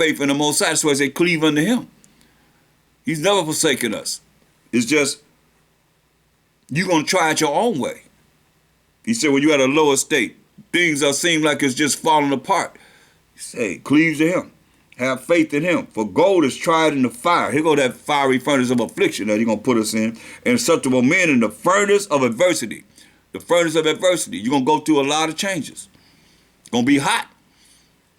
faith in the Most High. That's why I say cleave unto him. He's never forsaken us. It's just, you're going to try it your own way. He said, when you're at a lower state, things that seem like it's just falling apart, he said, cleave to him. Have faith in him. For gold is tried in the fire. Here go that fiery furnace of affliction that he's going to put us in. And such a men in the furnace of adversity. The furnace of adversity. You're going to go through a lot of changes. It's going to be hot.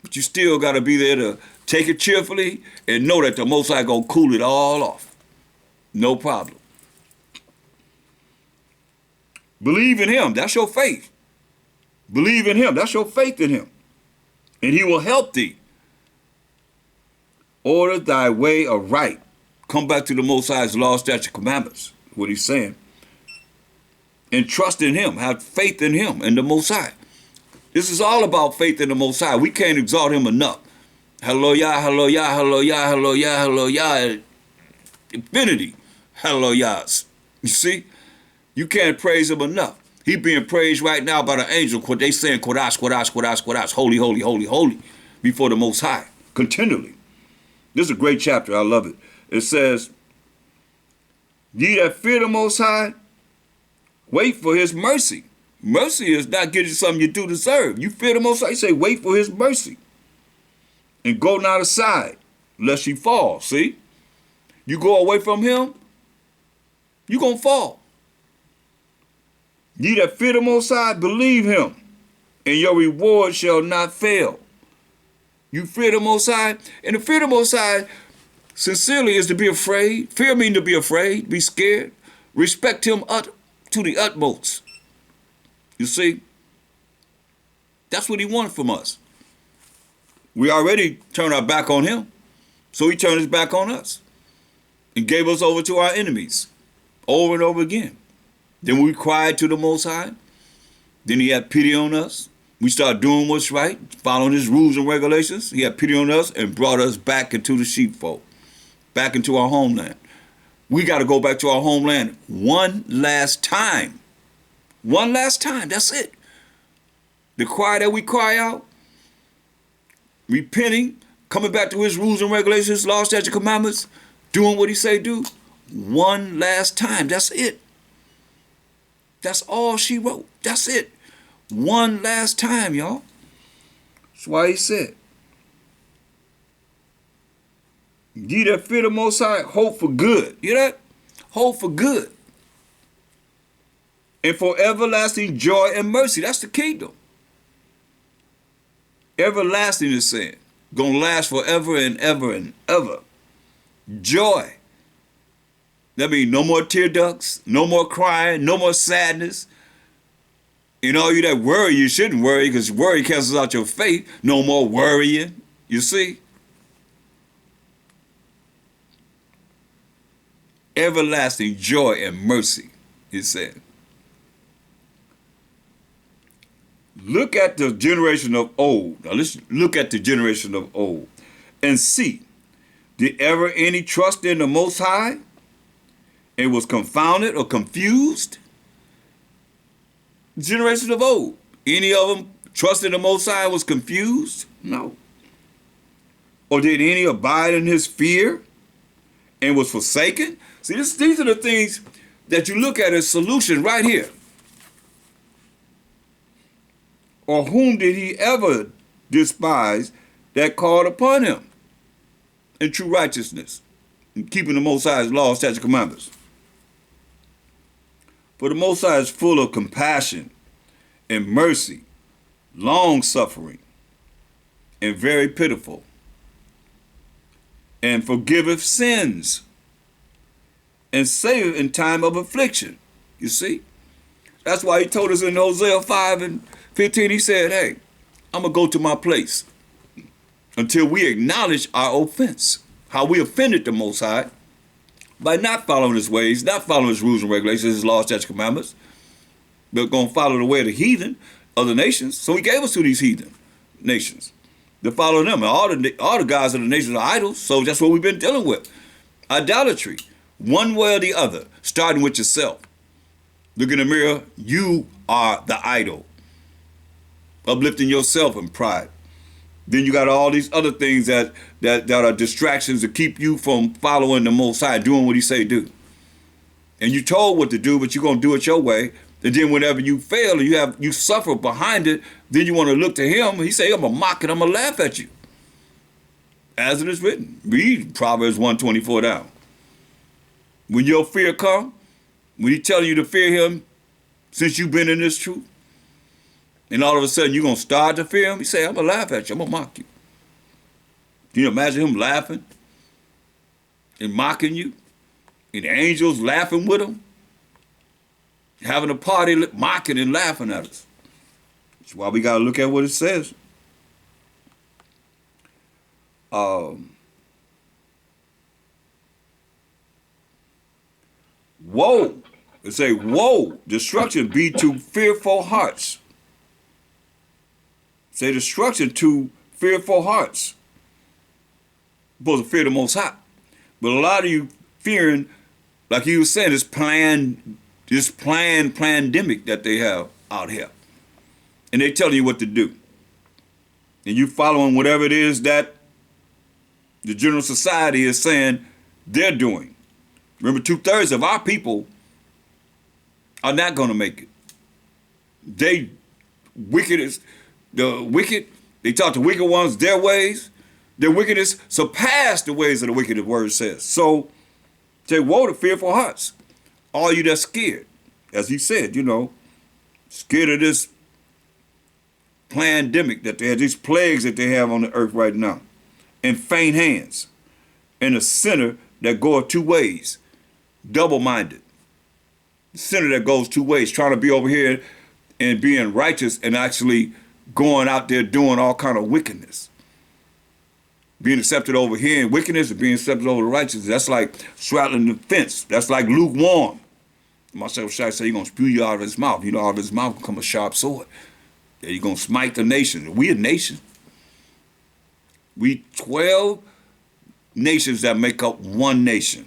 But you still got to be there to take it cheerfully and know that the Most High going to cool it all off. No problem. Believe in him. That's your faith. Believe in him. That's your faith in him. And he will help thee. Order thy way aright. Come back to the Most High's law, statute, commandments. What he's saying. And trust in him. Have faith in him and the Most High. This is all about faith in the Most High. We can't exalt him enough. Hallelujah, hallelujah, hallelujah, hallelujah, hallelujah. Infinity. Hallelujahs. You see? You can't praise him enough. He being praised right now by the angel. They saying Kodash, Kodash, Kodash, Kodash. Holy, holy, holy, holy. Before the Most High. Continually. This is a great chapter. I love it. It says, ye that fear the Most High, wait for his mercy. Mercy is not getting something you do deserve. You fear the Most High, you say, wait for his mercy. And go not aside, lest you fall. See? You go away from him, you're going to fall. Ye that fear the Most High, believe him, and your reward shall not fail. You fear the Most High, and the fear the Most High sincerely is to be afraid. Fear means to be afraid, be scared. Respect him to the utmost. You see, that's what he wanted from us. We already turned our back on him, so he turned his back on us and gave us over to our enemies over and over again. Then we cried to the Most High. Then he had pity on us. We started doing what's right, following his rules and regulations. He had pity on us and brought us back into the sheepfold, back into our homeland. We got to go back to our homeland one last time. One last time, that's it. The cry that we cry out, repenting, coming back to his rules and regulations, law, statute, commandments, doing what he say do, one last time, that's it. That's all she wrote, that's it. One last time, y'all. That's why he said, ye that fear the Most High, hope for good. You hear that? Hope for good. And for everlasting joy and mercy. That's the kingdom. Everlasting is saying. Gonna last forever and ever and ever. Joy. That means no more tear ducts, no more crying, no more sadness. And all you that worry, you shouldn't worry because worry cancels out your faith. No more worrying. You see? Everlasting joy and mercy, he said. Look at the generation of old. Now let's look at the generation of old and see, did ever any trust in the Most High and was confounded or confused? Generation of old. Any of them trusted the Most High and was confused? No. Or did any abide in his fear and was forsaken? See, these are the things that you look at as solution right here. Or whom did he ever despise that called upon him in true righteousness and keeping the Most High's law, statutes, commandments? For the Most High is full of compassion and mercy, long-suffering, and very pitiful, and forgiveth sins, and saveth in time of affliction. You see? That's why he told us in Hosea 5:15, he said, hey, I'm going to go to my place until we acknowledge our offense, how we offended the Most High, by not following his ways, not following his rules and regulations, his laws, statutes, commandments. We're going to follow the way of the heathen, other nations. So he gave us to these heathen nations to follow them. And all the gods of the nations are idols. So that's what we've been dealing with. Idolatry, one way or the other, starting with yourself. Look in the mirror, you are the idol. Uplifting yourself in pride. Then you got all these other things that are distractions to keep you from following the Most High, doing what He say do. And you told what to do, but you're gonna do it your way. And then whenever you fail and you suffer behind it, then you want to look to Him. He say, I'm gonna mock it, I'm gonna laugh at you. As it is written. Read Proverbs 124 down. When your fear come, when He telling you to fear Him, since you've been in this truth, and all of a sudden you're gonna start to fear Him, He say, I'm gonna laugh at you, I'm gonna mock you. Can you imagine Him laughing and mocking you? And the angels laughing with Him? Having a party, mocking and laughing at us. That's why we gotta look at what it says. Woe. It say, woe, destruction be to fearful hearts. Say destruction to fearful hearts. You're supposed to fear the Most High. But a lot of you fearing, like you was saying, this pandemic that they have out here. And they telling you what to do. And you following whatever it is that the general society is saying they're doing. Remember, 2/3 of our people are not going to make it. The wicked, they taught the wicked ones their ways. Their wickedness surpassed the ways of the wicked, the word says. So, say, woe to fearful hearts. All you that's scared. As He said, scared of this pandemic that they have, these plagues that they have on the earth right now. And faint hands. And a sinner that goeth two ways. Double-minded. The sinner that goes two ways, trying to be over here and being righteous and actually going out there doing all kind of wickedness. Being accepted over here in wickedness and being accepted over righteousness. That's like straddling the fence. That's like lukewarm. Marcel Shai said he's going to spew you out of his mouth. Out of his mouth will come a sharp sword. He's going to smite the nation. We a nation. We 12 nations that make up one nation.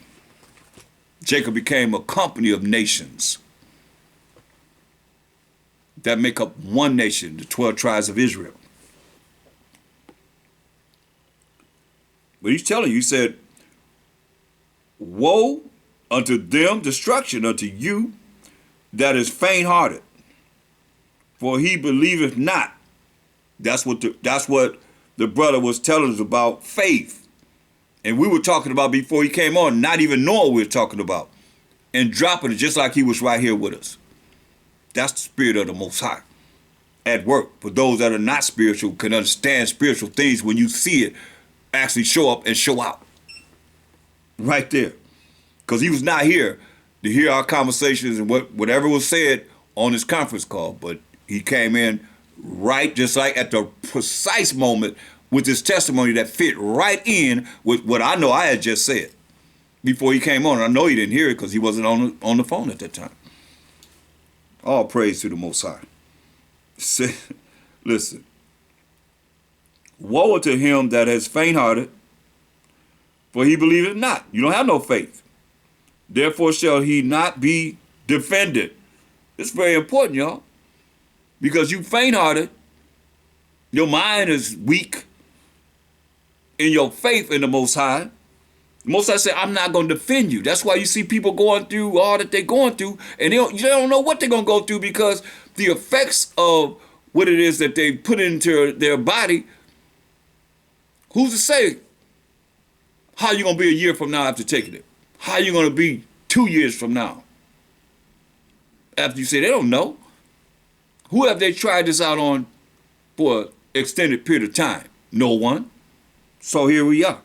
Jacob became a company of nations that make up one nation, the 12 tribes of Israel. But He's telling you, He said, woe unto them, destruction unto you that is faint-hearted, for he believeth not. That's what the brother was telling us about faith. And we were talking about before he came on, not even knowing what we were talking about. And dropping it just like he was right here with us. That's the Spirit of the Most High at work. For those that are not spiritual can understand spiritual things when you see it actually show up and show out. Right there. Because he was not here to hear our conversations and whatever was said on this conference call. But he came in right just like at the precise moment with his testimony that fit right in with what I know I had just said before he came on. I know he didn't hear it because he wasn't on the phone at that time. All praise to the Most High. Listen. Woe to him that is faint-hearted, for he believeth not. You don't have no faith. Therefore shall he not be defended. It's very important, y'all. Because you faint-hearted, your mind is weak in your faith in the Most High. The Most High said, I'm not going to defend you. That's why you see people going through all that they're going through, and they don't know what they're going to go through because the effects of what it is that they put into their body, who's to say how you going to be a year from now after taking it? How you going to be 2 years from now? After you say they don't know. Who have they tried this out on for an extended period of time? No one. So here we are.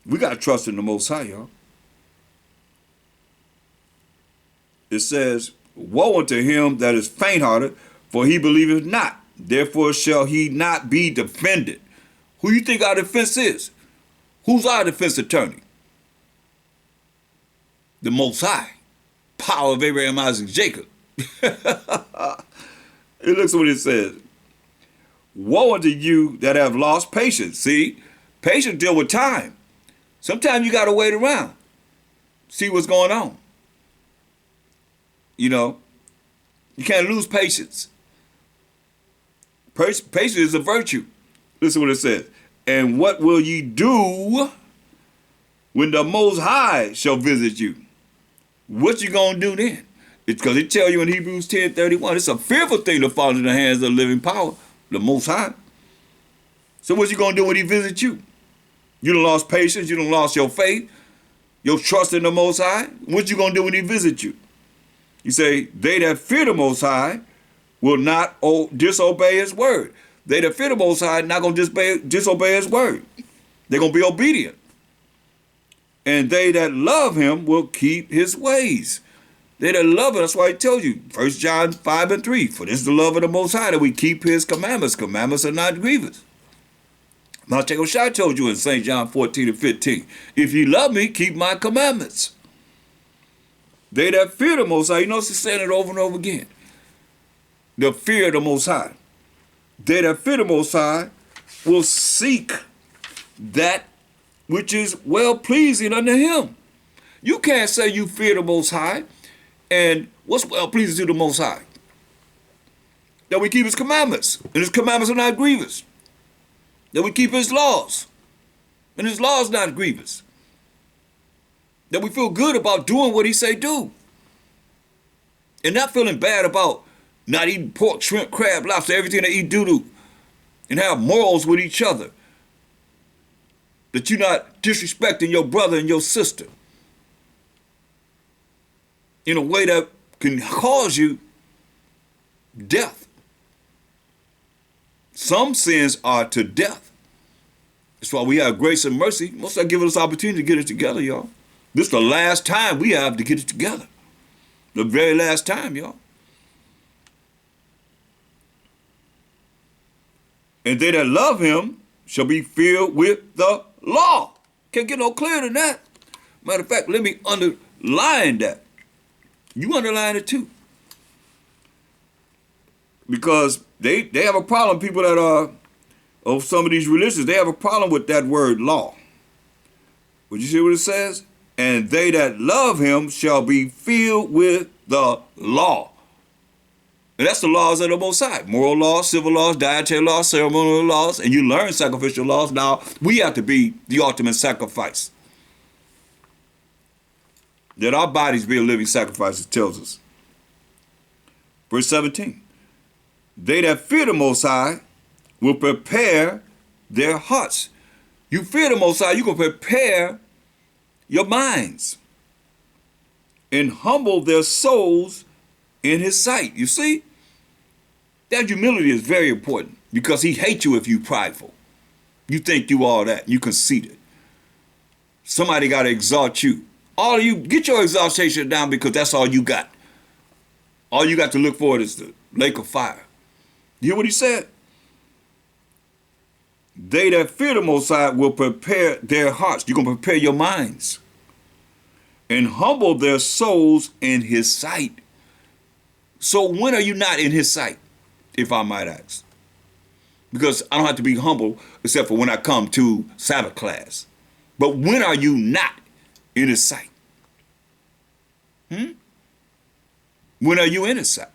We got to trust in the Most High, y'all. It says, woe unto him that is faint-hearted, for he believeth not. Therefore shall he not be defended. Who you think our defense is? Who's our defense attorney? The Most High. Power of Abraham, Isaac, Jacob. It looks what it says. Woe unto you that have lost patience. See, patience deal with time. Sometimes you got to wait around. See what's going on. You can't lose patience. Patience is a virtue. Listen what it says. And what will ye do when the Most High shall visit you? What you gonna do then? It's because it tell you in Hebrews 10:31, it's a fearful thing to fall into the hands of the living power, the Most High. So what you gonna do when he visits you? You done lost patience, you done lost your faith, your trust in the Most High. What you gonna do when he visits you? You say, they that fear the Most High will not disobey his word. They that fear the Most High not gonna disobey his word. They're gonna be obedient. And they that love him will keep his ways. They that love him, that's why he tells you, 1 John 5:3, for this is the love of the Most High, that we keep his commandments. Commandments are not grievous. Malcheko Shai told you in St. John 14:15, if ye love me, keep my commandments. They that fear the Most High, you notice he's saying it over and over again. The fear of the Most High. They that fear the Most High will seek that which is well-pleasing unto him. You can't say you fear the Most High, and what's well-pleasing to the Most High? That we keep his commandments, and his commandments are not grievous. That we keep his laws, and his laws not grievous. That we feel good about doing what he say do. And not feeling bad about not eating pork, shrimp, crab, lobster, everything that eat doo-doo. And have morals with each other. That you're not disrespecting your brother and your sister in a way that can cause you death. Some sins are to death. That's why we have grace and mercy. Most of give us opportunity to get it together, y'all. This is the last time we have to get it together. The very last time, y'all. And they that love him shall be filled with the law. Can't get no clearer than that. Matter of fact, let me underline that. You underline it too. Because they have a problem, people that are of some of these religions, they have a problem with that word law. Would you see what it says? And they that love him shall be filled with the law. And that's the laws of the Most High. Moral laws, civil laws, dietary laws, ceremonial laws, and you learn sacrificial laws. Now, we have to be the ultimate sacrifice. That our bodies be a living sacrifice, it tells us. Verse 17. They that fear the Most High will prepare their hearts. You fear the Most High, you can prepare your minds and humble their souls in his sight. You see, that humility is very important because he hates you if you prideful. You think you all that, you conceited. Somebody got to exalt you. All of you, get your exaltation down because that's all you got. All you got to look for is the lake of fire. You hear what he said? They that fear the Most High will prepare their hearts. You're going to prepare your minds and humble their souls in his sight. So when are you not in his sight, if I might ask? Because I don't have to be humble except for when I come to Sabbath class. But when are you not in his sight? When are you in his sight?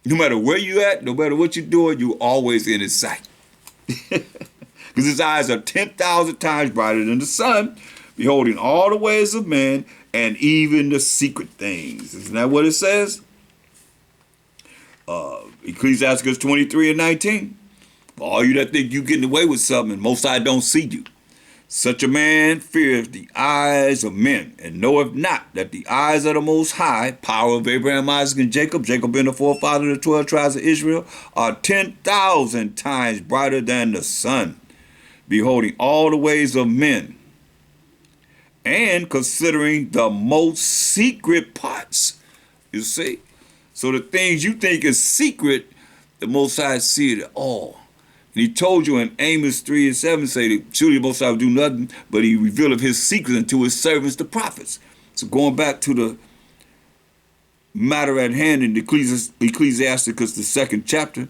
No matter where you at, no matter what you're doing, you're always in his sight. Because his eyes are 10,000 times brighter than the sun, beholding all the ways of men and even the secret things. Isn't that what it says? Ecclesiastes 23:19. For all you that think you getting away with something, Most High don't see you. Such a man fears the eyes of men, and knoweth not that the eyes of the Most High, power of Abraham, Isaac, and Jacob being the forefather of the 12 tribes of Israel, are 10,000 times brighter than the sun, beholding all the ways of men, and considering the most secret parts. You see? So the things you think is secret, the Most High see it all. And he told you in Amos 3:7, say that surely the Most High will do nothing, but he revealed his secrets unto his servants, the prophets. So going back to the matter at hand in Ecclesiastes, the 2nd chapter,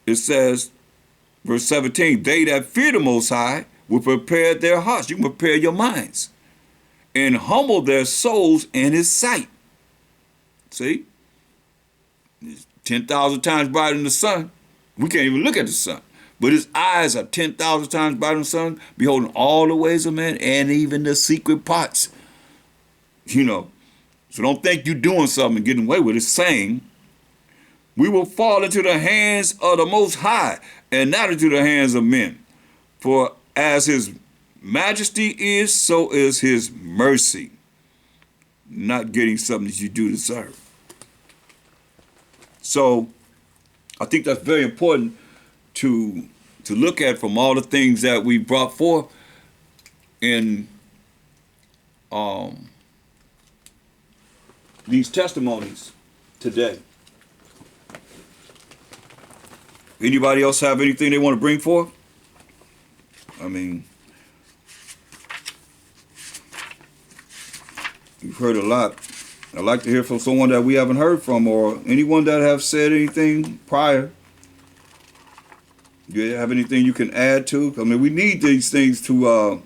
it says, verse 17, they that fear the Most High will prepare their hearts. You can prepare your minds and humble their souls in his sight. See? It's 10,000 times brighter than the sun. We can't even look at the sun. But his eyes are 10,000 times brighter than the sun, beholding all the ways of man and even the secret parts. You know, so don't think you're doing something and getting away with it. Saying, we will fall into the hands of the Most High and not into the hands of men. For as his majesty is, so is his mercy. Not getting something that you do deserve. So I think that's very important to look at from all the things that we brought forth in these testimonies today. Anybody else have anything they want to bring forth? I mean, we've heard a lot. I'd like to hear from someone that we haven't heard from, or anyone that have said anything prior. Do you have anything you can add to? I mean, we need these things to